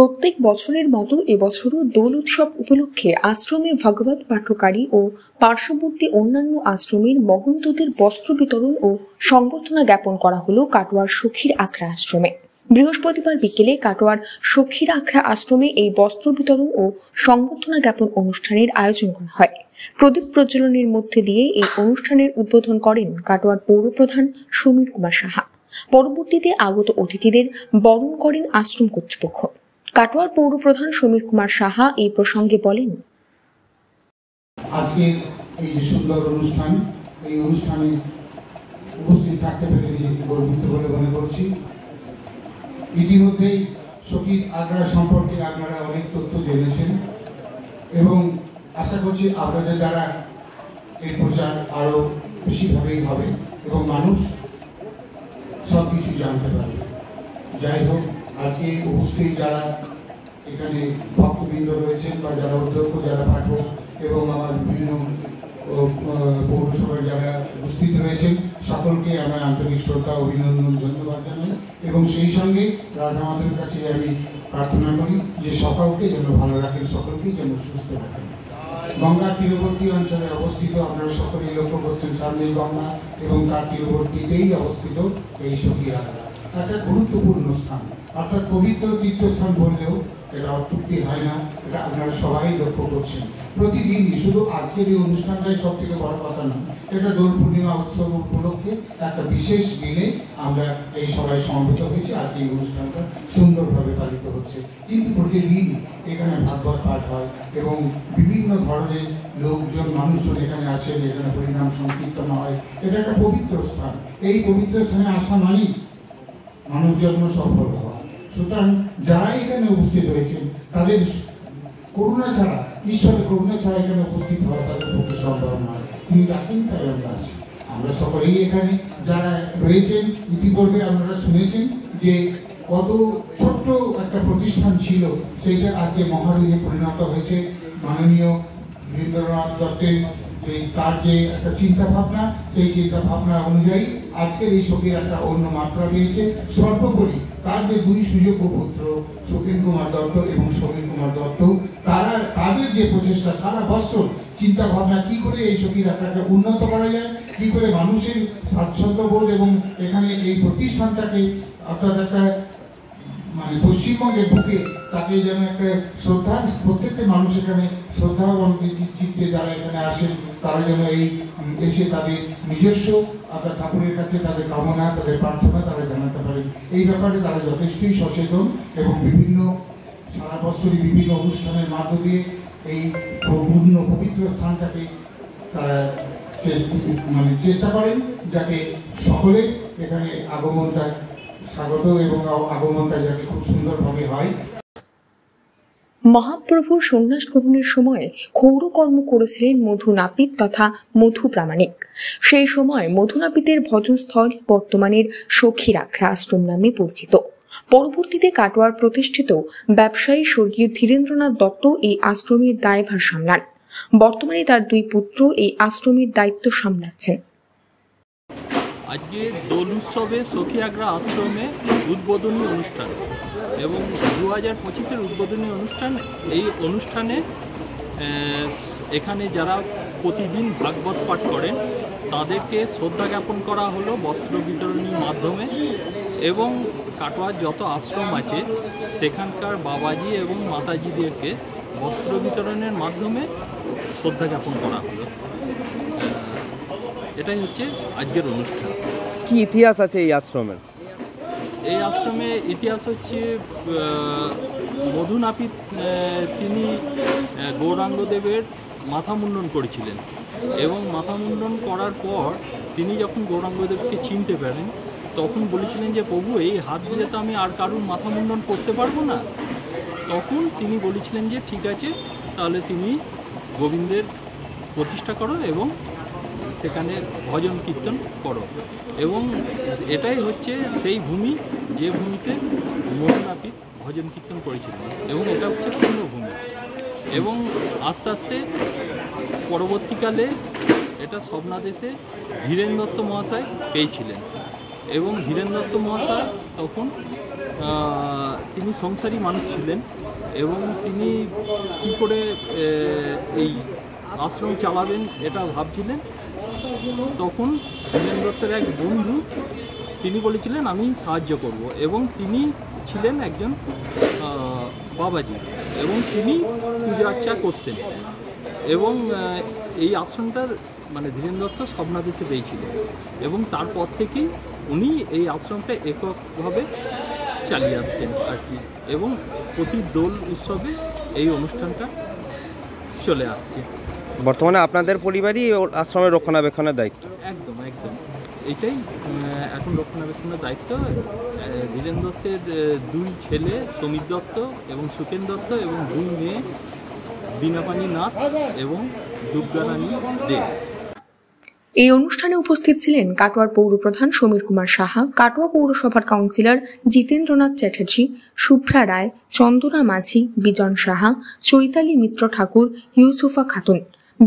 প্রত্যেক বছরের মতো এবছরও দোল উৎসব উপলক্ষে আশ্রমে ভগবত পাঠকারী ও পার্শ্ববর্তী অন্যান্য আশ্রমের মহন্তদের বস্ত্র বিতরণ ও সংবর্ধনা জ্ঞাপন করা হলো কাটোয়ার সখীর আখড়া আশ্রমে। বৃহস্পতিবার বিকেলে কাটোয়ার সখীর আখড়া আশ্রমে এই বস্ত্র বিতরণ ও সংবর্ধনা জ্ঞাপন অনুষ্ঠানের আয়োজন করা হয়। প্রদীপ প্রজ্বলনের মধ্যে দিয়ে এই অনুষ্ঠানের উদ্বোধন করেন কাটোয়ার পৌরপ্রধান সমীর কুমার সাহা। পরবর্তীতে আগত অতিথিদের বরণ করেন আশ্রম কর্তৃপক্ষ। কাটোয়ার পৌরপ্রধান সমীর কুমার সাহা এই প্রসঙ্গে বলেন, আজকের এই যে সুন্দর অনুষ্ঠান, এই অনুষ্ঠানে উপস্থিত থাকতে পেরে নিজেকে গর্বিত বলে মনে করছি। ইতিমধ্যেই সখীর আখড়া সম্পর্কে আপনারা অনেক তথ্য জেনেছেন এবং আশা করছি আপনাদের দ্বারা এর প্রচার আরো বেশিভাবেই হবে এবং মানুষ সবকিছু জানতে পারবে। যাই হোক, আজকে উপস্থিত যারা এখানে ভক্তবৃন্দ রয়েছেন বা যারা অধ্যক্ষ, যারা পাঠক এবং আমার বিভিন্ন পৌরসভার যারা উপস্থিত রয়েছেন, সকলকে আমার আন্তরিক শ্রদ্ধা, অভিনন্দন, ধন্যবাদ জানাই এবং সেই সঙ্গে রাধা মাধবের কাছে আমি প্রার্থনা করি যে সকলকে যেন ভালো রাখেন, সকলকে যেন সুস্থ রাখেন। গঙ্গার তীরবর্তী অঞ্চলে অবস্থিত, আপনারা সকলেই লক্ষ্য করছেন সামনেই গঙ্গা এবং তার তীরবর্তীতেই অবস্থিত এই সখীর আখড়া। একটা গুরুত্বপূর্ণ স্থান, অর্থাৎ পবিত্র তীর্থস্থান বললেও এটা অত্যুক্তি হয় না, এটা আপনারা সবাই লক্ষ্য করছেন। প্রতিদিনই, শুধু আজকের এই অনুষ্ঠানটাই সব থেকে বড় কথা নয়, এটা দোল পূর্ণিমা উৎসব উপলক্ষে একটা বিশেষ দিনে আমরা এই সবাই সমবেত হয়েছি। আজকে এই অনুষ্ঠানটা সুন্দরভাবে পালিত হচ্ছে, কিন্তু প্রতিদিনই এখানে ভাগবত পাঠ হয় এবং বিভিন্ন ধরনের লোকজন, মানুষজন এখানে আসেন, এখানে হরিনাম সংকীর্তন হয়। এটা একটা পবিত্র স্থান। এই পবিত্র স্থানে আসা মানেই মানব জন্ম সফল হওয়া। সুতরাং যারা এখানে উপস্থিত হয়েছেন তাদের করুণা ছাড়া, ঈশ্বরের করুণা ছাড়া এখানে উপস্থিত হওয়া তাদের পক্ষে সম্ভব নয়। তিনি ডাকেন, তাই আমরা আছি। আমরা সকলেই এখানে যারা রয়েছেন, ইতিপূর্বে আপনারা শুনেছেন যে কত ছোট্ট একটা প্রতিষ্ঠান ছিল, সেইটা আজকে মহারুহে পরিণত হয়েছে। মাননীয় রবীন্দ্রনাথ দত্তের তার যে একটা চিন্তা ভাবনা, সেই চিন্তা ভাবনা অনুযায়ী আজকের এই সখীর একটা অন্য মাত্রা পেয়েছে। সর্বোপরি তার যে দুই সুযোগ্য পুত্র সখীন কুমার দত্ত এবং সমীর কুমার দত্ত, তাদের যে প্রচেষ্টা, সারা বছর চিন্তা ভাবনা কি করে এই সখীর আখড়াকে উন্নত করা যায়, কি করে মানুষের স্বাচ্ছন্দ্যবোধ এবং এখানে এই প্রতিষ্ঠানটাকে, অর্থাৎ একটা মানে পশ্চিমবঙ্গের বুকে তাকে যেন একটা শ্রদ্ধা, প্রত্যেকটা মানুষ এখানে শ্রদ্ধা এবং চিত্তে যারা এখানে আসেন তারা যেন এই এসে তাদের নিজস্ব অর্থাৎ ঠাকুরের কাছে তাদের কামনা, তাদের প্রার্থনা তারা জানাতে পারেন। এই ব্যাপারে তারা যথেষ্টই সচেতন এবং বিভিন্ন সারা বছরই বিভিন্ন অনুষ্ঠানের মাধ্য দিয়ে এই পূর্ণ পবিত্র স্থানটাকে তারা চেষ্টা করেন যাতে সকলে এখানে আগমনটা স্বাগত এবং আগমনটা যাতে খুব সুন্দরভাবে হয়। মহাপ্রভুর সন্ন্যাস গ্রহণের সময় ক্ষৌরকর্ম করেছিলেন মধু নাপিত তথা মধু প্রামাণিক। সেই সময় মধু নাপিতের ভজনস্থল বর্তমানের সখীর আখড়া আশ্রম নামে পরিচিত। পরবর্তীতে কাটোয়ার প্রতিষ্ঠিত ব্যবসায়ী স্বর্গীয় ধীরেন্দ্রনাথ দত্ত এই আশ্রমের দায়ভার সামলান। বর্তমানে তার দুই পুত্র এই আশ্রমের দায়িত্ব সামলাচ্ছেন। আজকে দোল উৎসবে সখী আখড়া আশ্রমে উদ্বোধনী অনুষ্ঠান এবং 2025-এর উদ্বোধনী অনুষ্ঠান। এই অনুষ্ঠানে এখানে যারা প্রতিদিন ভাগবত পাঠ করেন তাদেরকে শ্রদ্ধা জ্ঞাপন করা হলো বস্ত্র বিতরণীর মাধ্যমে এবং কাটোয়ার যত আশ্রম আছে সেখানকার বাবাজি এবং মাতাজিদেরকে বস্ত্র বিতরণের মাধ্যমে শ্রদ্ধা জ্ঞাপন করা হলো। এটাই হচ্ছে আজকের অনুষ্ঠান। কি ইতিহাস আছে এই আশ্রমের? এই আশ্রমে ইতিহাস হচ্ছে মধু নাপিত তিনি গৌরাঙ্গদেবের মাথা মুন্ডন করেছিলেন এবং মাথা মুন্ডন করার পর তিনি যখন গৌরাঙ্গদেবকে চিনতে পারেন তখন বলেছিলেন যে প্রভু, এই হাত দিয়ে তো আমি আর কারুর মাথা মুন্ডন করতে পারবো না। তখন তিনি বলেছিলেন যে ঠিক আছে, তাহলে তুমি গোবিন্দের প্রতিষ্ঠা করো এবং সেখানে ভজন কীর্তন করো। এবং এটাই হচ্ছে সেই ভূমি যে ভূমিতে মধু নাপিত ভজন কীর্তন করেছিলেন এবং এটা হচ্ছে পূর্ণভূমি। এবং আস্তে আস্তে পরবর্তীকালে এটা স্বপ্নাদেশে ধীরেন দত্ত মহাশয় পেয়েছিলেন এবং ধীরেন দত্ত মহাশয় তখন তিনি সংসারী মানুষ ছিলেন এবং তিনি কী করে এই আশ্রম চালাবেন এটা ভাবছিলেন। তখন ধীরেন দত্তের এক বন্ধু তিনি বলেছিলেন আমি সাহায্য করব, এবং তিনি ছিলেন একজন বাবাজি এবং তিনি পূজা আর্চা করতেন, এবং এই আশ্রমটার মানে ধীরেন দত্ত স্বপ্নাদেশে পেয়েছিলেন, এবং তারপর থেকেই উনি এই আশ্রমটা এককভাবে চালিয়ে আসছেন আর কি, এবং প্রতি দোল উৎসবে এই অনুষ্ঠানটা চলে আসছে। বর্তমানে আপনাদের পরিবারই আশ্রমের রক্ষণাবেক্ষণের দায়িত্ব? একদম একদম, এইটাই এখন রক্ষণাবেক্ষণের দায়িত্ব। ধীরেন দত্তের 2 ছেলে সমীর দত্ত এবং সুখেন দত্ত এবং 2 মেয়ে বীণাপাণি নাথ এবং দুর্গারানী দেব। এই অনুষ্ঠানে উপস্থিত ছিলেন কাটোয়ার পৌরপ্রধান সমীর কুমার সাহা, কাটোয়া পৌরসভার কাউন্সিলর জিতেন্দ্রনাথ চ্যাটার্জি, শুভ্রা রায়, চন্দনা মাঝি, বিজন সাহা, চৈতালি মিত্র ঠাকুর, ইউসুফা খাতুন,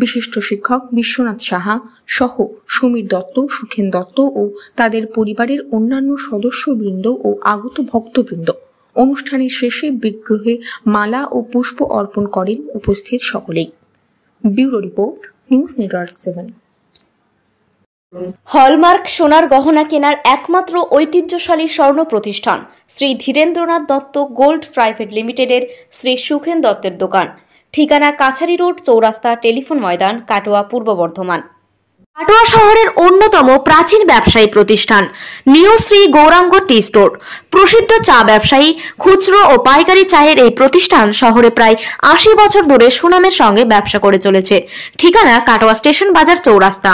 বিশিষ্ট শিক্ষক বিশ্বনাথ সাহা সহ সমীর দত্ত, সুখেন দত্ত ও তাদের পরিবারের অন্যান্য সদস্যবৃন্দ ও আগত ভক্তবৃন্দ। অনুষ্ঠানের শেষে বিগ্রহে মালা ও পুষ্প অর্পণ করেন উপস্থিত সকলেই। Bureau report, news network 7। Hallmark সোনার গহনা কেনার একমাত্র ঐতিহ্যশালী স্বর্ণ প্রতিষ্ঠান শ্রী ধীরেন্দ্রনাথ দত্ত গোল্ড প্রাইভেট লিমিটেডের শ্রী সুখেন দত্তের দোকান। ঠিকানা কাছারি রোড, চৌরাস্তা, টেলিফোন ময়দান, কাটোয়া, পূর্ব বর্ধমান। কাটোয়া শহরের অন্যতম প্রাচীন ব্যবসায়ী প্রতিষ্ঠান new Shri Gauranga tea store. প্রসিদ্ধ চা ব্যবসায়ী, খুচরো ও পাইকারি চায়ের এই প্রতিষ্ঠান শহরে প্রায় 80 বছর ধরে সুনামের সঙ্গে ব্যবসা করে চলেছে। ঠিকানা কাটোয়া স্টেশন বাজার, চৌরাস্তা।